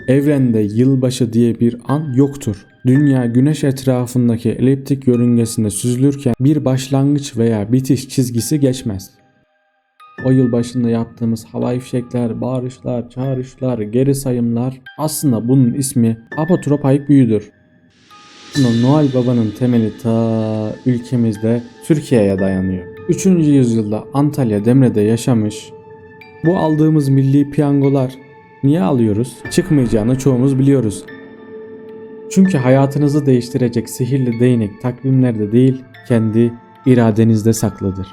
Evrende yılbaşı diye bir an yoktur. Dünya güneş etrafındaki eliptik yörüngesinde süzülürken bir başlangıç veya bitiş çizgisi geçmez. O yıl başında yaptığımız havai fişekler, bağırışlar, çağrışlar, geri sayımlar aslında bunun ismi apotropayik büyüdür. Noel Baba'nın temeli ta ülkemizde Türkiye'ye dayanıyor. 3. yüzyılda Antalya Demre'de yaşamış. Bu aldığımız milli piyangolar niye alıyoruz? Çıkmayacağını çoğumuz biliyoruz. Çünkü hayatınızı değiştirecek sihirli değnek takvimlerde değil, kendi iradenizde saklıdır.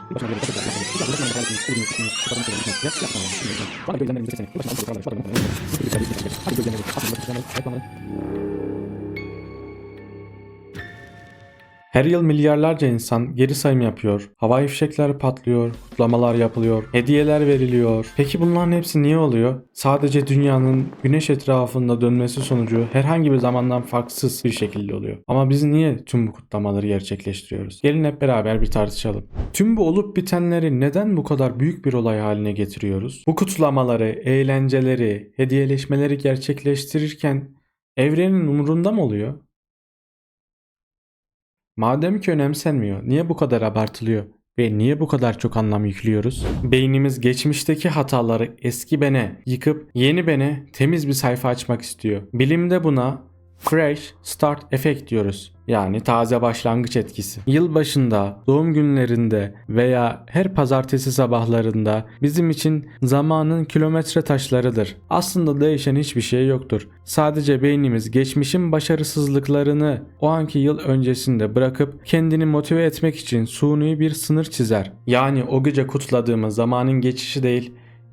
Her yıl milyarlarca insan geri sayım yapıyor. Havai fişekler patlıyor, kutlamalar yapılıyor, hediyeler veriliyor. Peki bunların hepsi niye oluyor? Sadece dünyanın güneş etrafında dönmesi sonucu herhangi bir zamandan farksız bir şekilde oluyor. Ama biz niye tüm bu kutlamaları gerçekleştiriyoruz? Gelin hep beraber bir tartışalım. Tüm bu olup bitenleri neden bu kadar büyük bir olay haline getiriyoruz? Bu kutlamaları, eğlenceleri, hediyeleşmeleri gerçekleştirirken evrenin umurunda mı oluyor? Madem ki önemsenmiyor, niye bu kadar abartılıyor ve niye bu kadar çok anlam yüklüyoruz? Beynimiz geçmişteki hataları eski bene yıkıp yeni bene temiz bir sayfa açmak istiyor. Bilimde buna Fresh Start Effect diyoruz. Yani taze başlangıç etkisi. Yılbaşında, doğum günlerinde veya her pazartesi sabahlarında bizim için zamanın kilometre taşlarıdır. Aslında değişen hiçbir şey yoktur. Sadece beynimiz geçmişin başarısızlıklarını o anki yıl öncesinde bırakıp kendini motive etmek için suni bir sınır çizer. Yani o gece kutladığımız zamanın geçişi değil,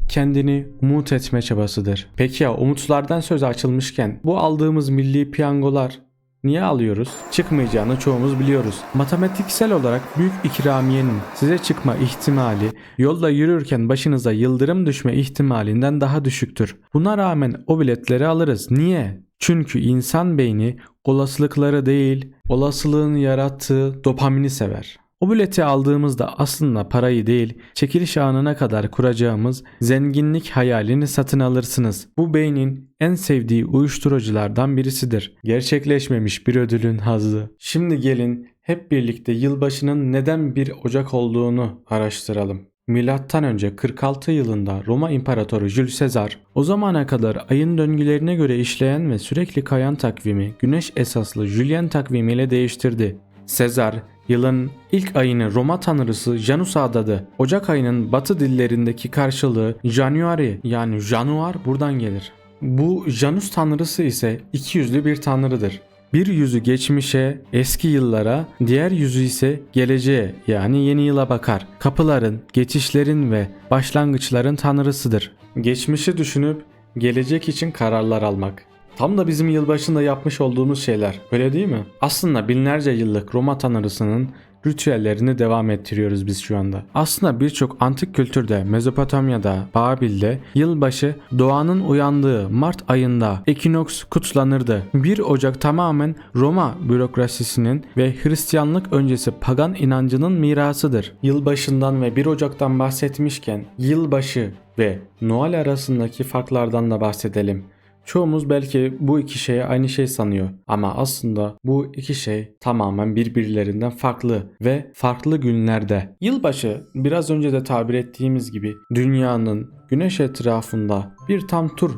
kendini umut etme çabasıdır. Peki ya umutlardan söz açılmışken bu aldığımız milli piyangolar niye alıyoruz? Çıkmayacağını çoğumuz biliyoruz. Matematiksel olarak büyük ikramiyenin size çıkma ihtimali yolda yürürken başınıza yıldırım düşme ihtimalinden daha düşüktür. Buna rağmen o biletleri alırız. Niye? Çünkü insan beyni olasılıkları değil, olasılığın yarattığı dopamini sever. O bileti aldığımızda aslında parayı değil, çekiliş anına kadar kuracağımız zenginlik hayalini satın alırsınız. Bu beynin en sevdiği uyuşturuculardan birisidir. Gerçekleşmemiş bir ödülün hazzı. Şimdi gelin hep birlikte yılbaşının neden 1 Ocak olduğunu araştıralım. Milattan önce 46 yılında Roma İmparatoru Jules Caesar o zamana kadar ayın döngülerine göre işleyen ve sürekli kayan takvimi güneş esaslı Julian takvimiyle değiştirdi. Caesar yılın ilk ayını Roma tanrısı Janus'a adadı. Ocak ayının batı dillerindeki karşılığı January yani Januar buradan gelir. Bu Janus tanrısı ise ikiyüzlü bir tanrıdır. Bir yüzü geçmişe, eski yıllara, diğer yüzü ise geleceğe yani yeni yıla bakar. Kapıların, geçişlerin ve başlangıçların tanrısıdır. Geçmişi düşünüp gelecek için kararlar almak. Tam da bizim yılbaşında yapmış olduğumuz şeyler, öyle değil mi? Aslında binlerce yıllık Roma tanrısının ritüellerini devam ettiriyoruz biz şu anda. Aslında birçok antik kültürde, Mezopotamya'da, Babil'de yılbaşı doğanın uyandığı Mart ayında ekinoks kutlanırdı. 1 Ocak tamamen Roma bürokrasisinin ve Hristiyanlık öncesi pagan inancının mirasıdır. Yılbaşından ve 1 Ocak'tan bahsetmişken yılbaşı ve Noel arasındaki farklardan da bahsedelim. Çoğumuz belki bu iki şeye aynı şey sanıyor ama aslında bu iki şey tamamen birbirlerinden farklı ve farklı günlerde. Yılbaşı biraz önce de tabir ettiğimiz gibi dünyanın güneş etrafında bir tam tur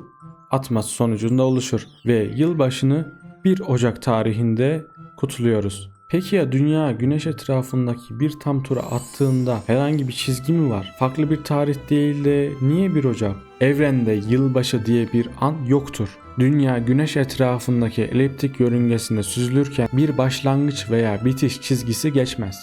atması sonucunda oluşur ve yılbaşını 1 Ocak tarihinde kutluyoruz. Peki ya dünya güneş etrafındaki bir tam tura attığında herhangi bir çizgi mi var? Farklı bir tarih değil de niye 1 Ocak? Evrende yılbaşı diye bir an yoktur. Dünya güneş etrafındaki eliptik yörüngesinde süzülürken bir başlangıç veya bitiş çizgisi geçmez.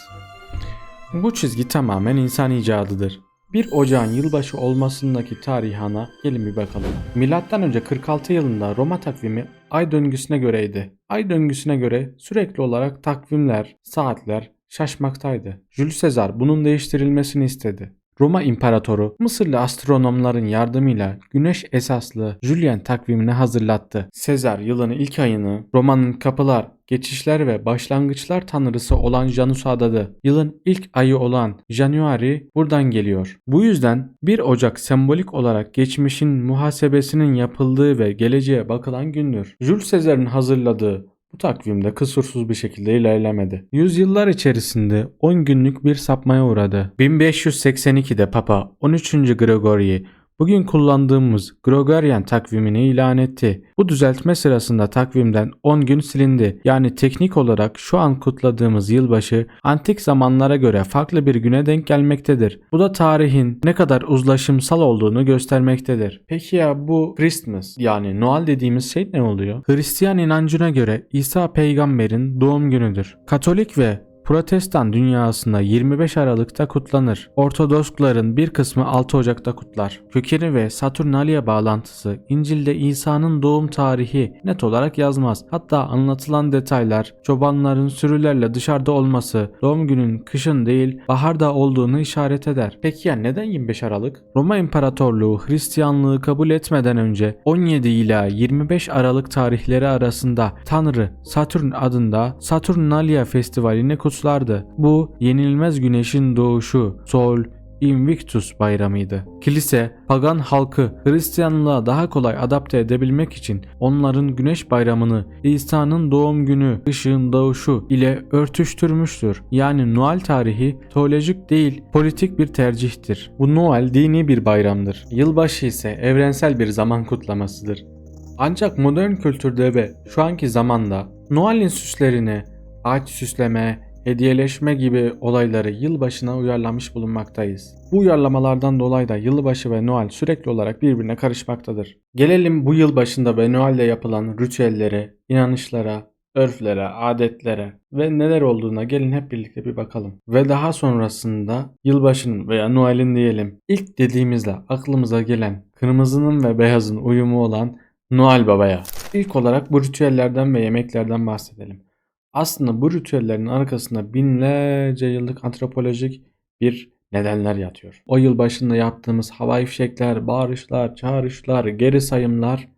Bu çizgi tamamen insan icadıdır. 1 Ocağın yılbaşı olmasındaki tarihana gelin bir bakalım. Milattan önce 46 yılında Roma takvimi ay döngüsüne göreydi. Ay döngüsüne göre sürekli olarak takvimler, saatler şaşmaktaydı. Jules Caesar bunun değiştirilmesini istedi. Roma İmparatoru Mısırlı astronomların yardımıyla güneş esaslı Julian takvimini hazırlattı. Sezar yılın ilk ayını Roma'nın kapılar, geçişler ve başlangıçlar tanrısı olan Janus'a adadı. Yılın ilk ayı olan Januari buradan geliyor. Bu yüzden 1 Ocak sembolik olarak geçmişin muhasebesinin yapıldığı ve geleceğe bakılan gündür. Jules Caesar'ın hazırladığı bu takvimde kusursuz bir şekilde ilerlemedi. Yüzyıllar içerisinde 10 günlük bir sapmaya uğradı. 1582'de Papa 13. Gregory bugün kullandığımız Gregorian takvimini ilan etti. Bu düzeltme sırasında takvimden 10 gün silindi. Yani teknik olarak şu an kutladığımız yılbaşı antik zamanlara göre farklı bir güne denk gelmektedir. Bu da tarihin ne kadar uzlaşımsal olduğunu göstermektedir. Peki ya bu Christmas yani Noel dediğimiz şey ne oluyor? Hristiyan inancına göre İsa peygamberin doğum günüdür. Katolik ve Protestan dünyasında 25 Aralık'ta kutlanır. Ortodoksların bir kısmı 6 Ocak'ta kutlar. Kökeni ve Saturnalia bağlantısı İncil'de İsa'nın doğum tarihi net olarak yazmaz. Hatta anlatılan detaylar çobanların sürülerle dışarıda olması doğum günün kışın değil baharda olduğunu işaret eder. Peki ya neden 25 Aralık? Roma İmparatorluğu Hristiyanlığı kabul etmeden önce 17 ila 25 Aralık tarihleri arasında Tanrı Satürn adında Saturnalia Festivali'ni kutlardı. Bu yenilmez güneşin doğuşu Sol Invictus bayramıydı. Kilise, pagan halkı Hristiyanlığa daha kolay adapte edebilmek için onların güneş bayramını İsa'nın doğum günü, ışığın doğuşu ile örtüştürmüştür. Yani Noel tarihi teolojik değil, politik bir tercihtir. Bu Noel dini bir bayramdır. Yılbaşı ise evrensel bir zaman kutlamasıdır. Ancak modern kültürde ve şu anki zamanda Noel'in süslerini, ağaç süsleme, hediyeleşme gibi olayları yılbaşına uyarlamış bulunmaktayız. Bu uyarlamalardan dolayı da yılbaşı ve Noel sürekli olarak birbirine karışmaktadır. Gelelim bu yılbaşında ve Noel'de yapılan ritüellere, inanışlara, örflere, adetlere ve neler olduğuna gelin hep birlikte bir bakalım. Ve daha sonrasında yılbaşının veya Noel'in diyelim ilk dediğimizde aklımıza gelen kırmızının ve beyazın uyumu olan Noel Baba'ya. İlk olarak bu ritüellerden ve yemeklerden bahsedelim. Aslında bu ritüellerin arkasında binlerce yıllık antropolojik bir nedenler yatıyor. O yıl başında yaptığımız havai fişekler, bağırışlar, çağrışlar, geri sayımlar.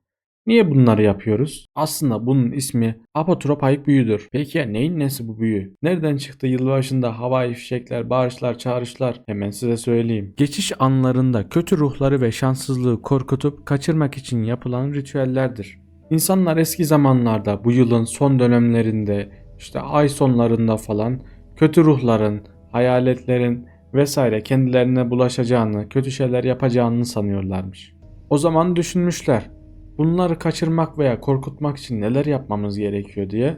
Niye bunları yapıyoruz? Aslında bunun ismi apotropaik büyüdür. Peki ya neyin nesi bu büyü? Nereden çıktı yılbaşında havai fişekler, bağırışlar, çağrışlar? Hemen size söyleyeyim. Geçiş anlarında kötü ruhları ve şanssızlığı korkutup kaçırmak için yapılan ritüellerdir. İnsanlar eski zamanlarda bu yılın son dönemlerinde İşte ay sonlarında falan kötü ruhların, hayaletlerin vesaire kendilerine bulaşacağını, kötü şeyler yapacağını sanıyorlarmış. O zaman düşünmüşler. Bunları kaçırmak veya korkutmak için neler yapmamız gerekiyor diye.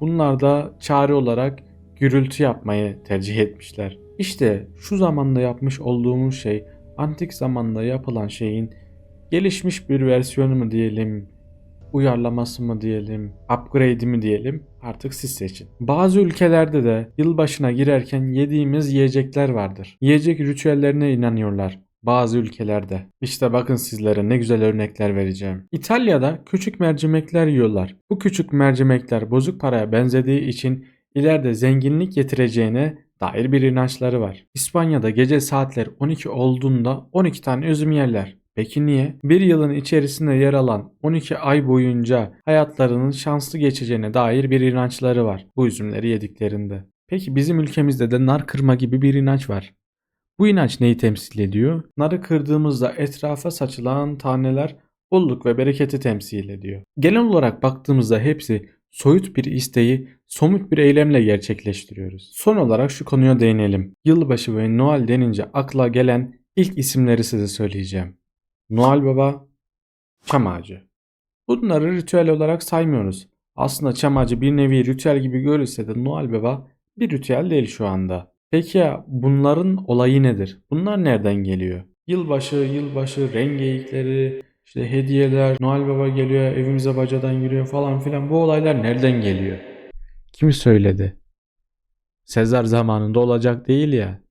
Bunlar da çare olarak gürültü yapmayı tercih etmişler. İşte şu zamanda yapmış olduğumuz şey antik zamanda yapılan şeyin gelişmiş bir versiyonu mu diyelim, uyarlaması mı diyelim, upgrade'i mi diyelim artık siz seçin. Bazı ülkelerde de yılbaşına girerken yediğimiz yiyecekler vardır. Yiyecek ritüellerine inanıyorlar bazı ülkelerde. İşte bakın sizlere ne güzel örnekler vereceğim. İtalya'da küçük mercimekler yiyorlar. Bu küçük mercimekler bozuk paraya benzediği için ileride zenginlik getireceğine dair bir inançları var. İspanya'da gece saatler 12 olduğunda 12 tane üzüm yerler. Peki niye? Bir yılın içerisinde yer alan 12 ay boyunca hayatlarının şanslı geçeceğine dair bir inançları var bu üzümleri yediklerinde. Peki bizim ülkemizde de nar kırma gibi bir inanç var. Bu inanç neyi temsil ediyor? Narı kırdığımızda etrafa saçılan taneler bolluk ve bereketi temsil ediyor. Genel olarak baktığımızda hepsi soyut bir isteği somut bir eylemle gerçekleştiriyoruz. Son olarak şu konuya değinelim. Yılbaşı ve Noel denince akla gelen ilk isimleri size söyleyeceğim. Noel Baba, çam ağacı. Bunları ritüel olarak saymıyoruz. Aslında çam ağacı bir nevi ritüel gibi görülse de Noel Baba bir ritüel değil şu anda. Peki ya bunların olayı nedir? Bunlar nereden geliyor? Yılbaşı, rengeyikleri, işte hediyeler, Noel Baba geliyor, evimize bacadan giriyor falan filan. Bu olaylar nereden geliyor? Kim söyledi? Sezar zamanında olacak değil ya.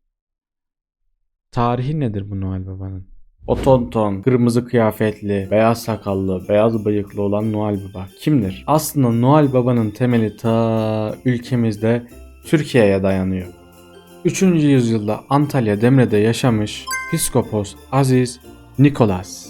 Tarihi nedir bu Noel Baba'nın? O tonton, kırmızı kıyafetli, beyaz sakallı, beyaz bıyıklı olan Noel Baba kimdir? Aslında Noel Baba'nın temeli ta ülkemizde Türkiye'ye dayanıyor. 3. yüzyılda Antalya Demre'de yaşamış Piskopos Aziz Nikolas.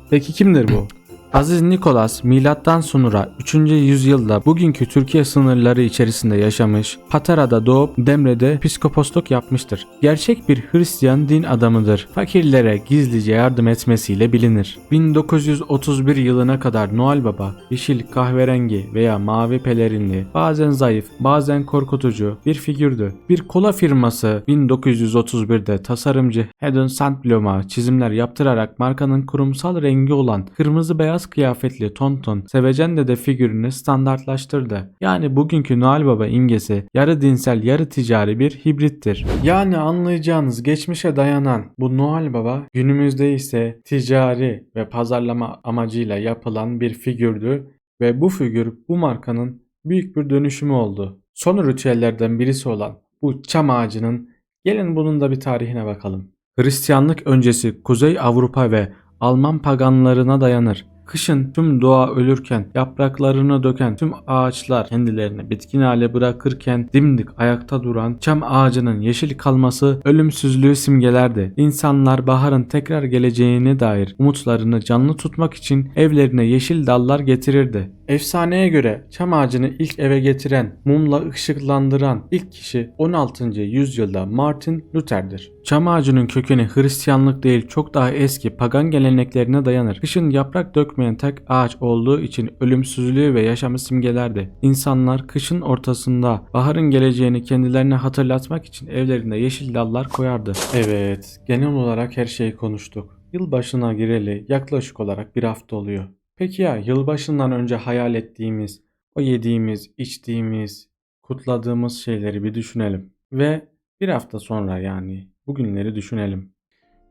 Peki kimdir bu? Aziz Nikolas milattan sonra 3. yüzyılda bugünkü Türkiye sınırları içerisinde yaşamış, Patara'da doğup Demre'de piskoposluk yapmıştır. Gerçek bir Hristiyan din adamıdır. Fakirlere gizlice yardım etmesiyle bilinir. 1931 yılına kadar Noel Baba, yeşil, kahverengi veya mavi pelerinli, bazen zayıf, bazen korkutucu bir figürdü. Bir kola firması 1931'de tasarımcı Haddon Sandblom'a çizimler yaptırarak markanın kurumsal rengi olan kırmızı beyaz kıyafetli Tonton Sevecen Dede figürünü standartlaştırdı. Yani bugünkü Noel Baba imgesi yarı dinsel yarı ticari bir hibrittir. Yani anlayacağınız geçmişe dayanan bu Noel Baba günümüzde ise ticari ve pazarlama amacıyla yapılan bir figürdü ve bu figür bu markanın büyük bir dönüşümü oldu. Son ritüellerden birisi olan bu çam ağacının gelin bunun da bir tarihine bakalım. Hristiyanlık öncesi Kuzey Avrupa ve Alman paganlarına dayanır. Kışın tüm doğa ölürken, yapraklarını döken tüm ağaçlar kendilerini bitkin hale bırakırken dimdik ayakta duran çam ağacının yeşil kalması ölümsüzlüğü simgelerdi. İnsanlar baharın tekrar geleceğine dair umutlarını canlı tutmak için evlerine yeşil dallar getirirdi. Efsaneye göre çam ağacını ilk eve getiren, mumla ışıklandıran ilk kişi 16. yüzyılda Martin Luther'dir. Çam ağacının kökeni Hristiyanlık değil çok daha eski pagan geleneklerine dayanır. Kışın yaprak dökmeyen tek ağaç olduğu için ölümsüzlüğü ve yaşamı simgelerdi. İnsanlar kışın ortasında baharın geleceğini kendilerine hatırlatmak için evlerine yeşil dallar koyardı. Evet, genel olarak her şeyi konuştuk. Yılbaşına gireli yaklaşık olarak bir hafta oluyor. Peki ya yılbaşından önce hayal ettiğimiz, o yediğimiz, içtiğimiz, kutladığımız şeyleri bir düşünelim. Ve bir hafta sonra yani bugünleri düşünelim.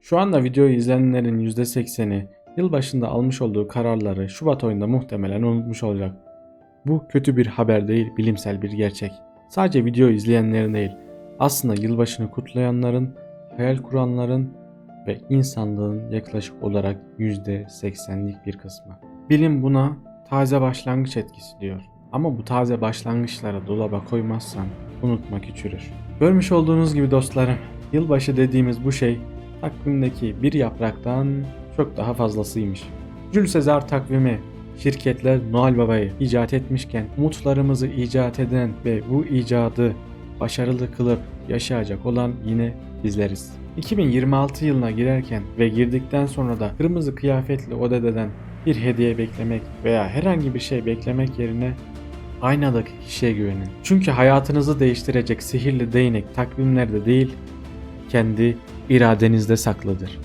Şu anda videoyu izleyenlerin %80'i yılbaşında almış olduğu kararları Şubat ayında muhtemelen unutmuş olacak. Bu kötü bir haber değil, bilimsel bir gerçek. Sadece video izleyenlerin değil, aslında yılbaşını kutlayanların, hayal kuranların ve insanlığın yaklaşık olarak %80'lik bir kısmı. Bilim buna taze başlangıç etkisi diyor. Ama bu taze başlangıçları dolaba koymazsan unutmak çürür. Görmüş olduğunuz gibi dostlarım, yılbaşı dediğimiz bu şey takvimdeki bir yapraktan çok daha fazlasıymış. Jules Caesar takvimi, şirketler Noel Baba'yı icat etmişken umutlarımızı icat eden ve bu icadı başarılı kılıp yaşayacak olan yine bizleriz. 2026 yılına girerken ve girdikten sonra da kırmızı kıyafetli o dededen bir hediye beklemek veya herhangi bir şey beklemek yerine aynadaki kişiye güvenin. Çünkü hayatınızı değiştirecek sihirli değnek takvimlerde değil, kendi iradenizde saklıdır.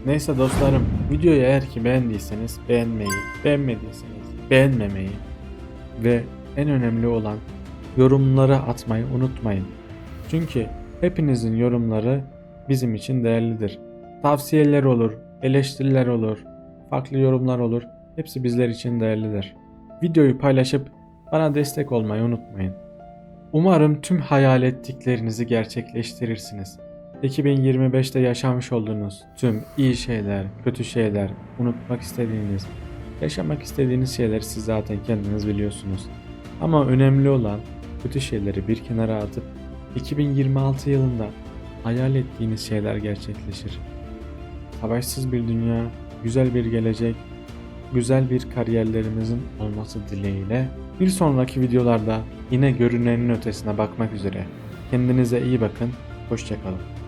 Neyse dostlarım, videoyu eğer ki beğendiyseniz beğenmeyi, beğenmediyseniz beğenmemeyi ve en önemli olan yorumları atmayı unutmayın. Çünkü hepinizin yorumları bizim için değerlidir. Tavsiyeler olur, eleştiriler olur, farklı yorumlar olur. Hepsi bizler için değerlidir. Videoyu paylaşıp bana destek olmayı unutmayın. Umarım tüm hayal ettiklerinizi gerçekleştirirsiniz. 2025'te yaşamış olduğunuz tüm iyi şeyler, kötü şeyler, unutmak istediğiniz, yaşamak istediğiniz şeyleri siz zaten kendiniz biliyorsunuz. Ama önemli olan kötü şeyleri bir kenara atıp 2026 yılında hayal ettiğiniz şeyler gerçekleşir. Savaşsız bir dünya, güzel bir gelecek, güzel bir kariyerlerimizin olması dileğiyle bir sonraki videolarda yine görünenin ötesine bakmak üzere. Kendinize iyi bakın, hoşça kalın.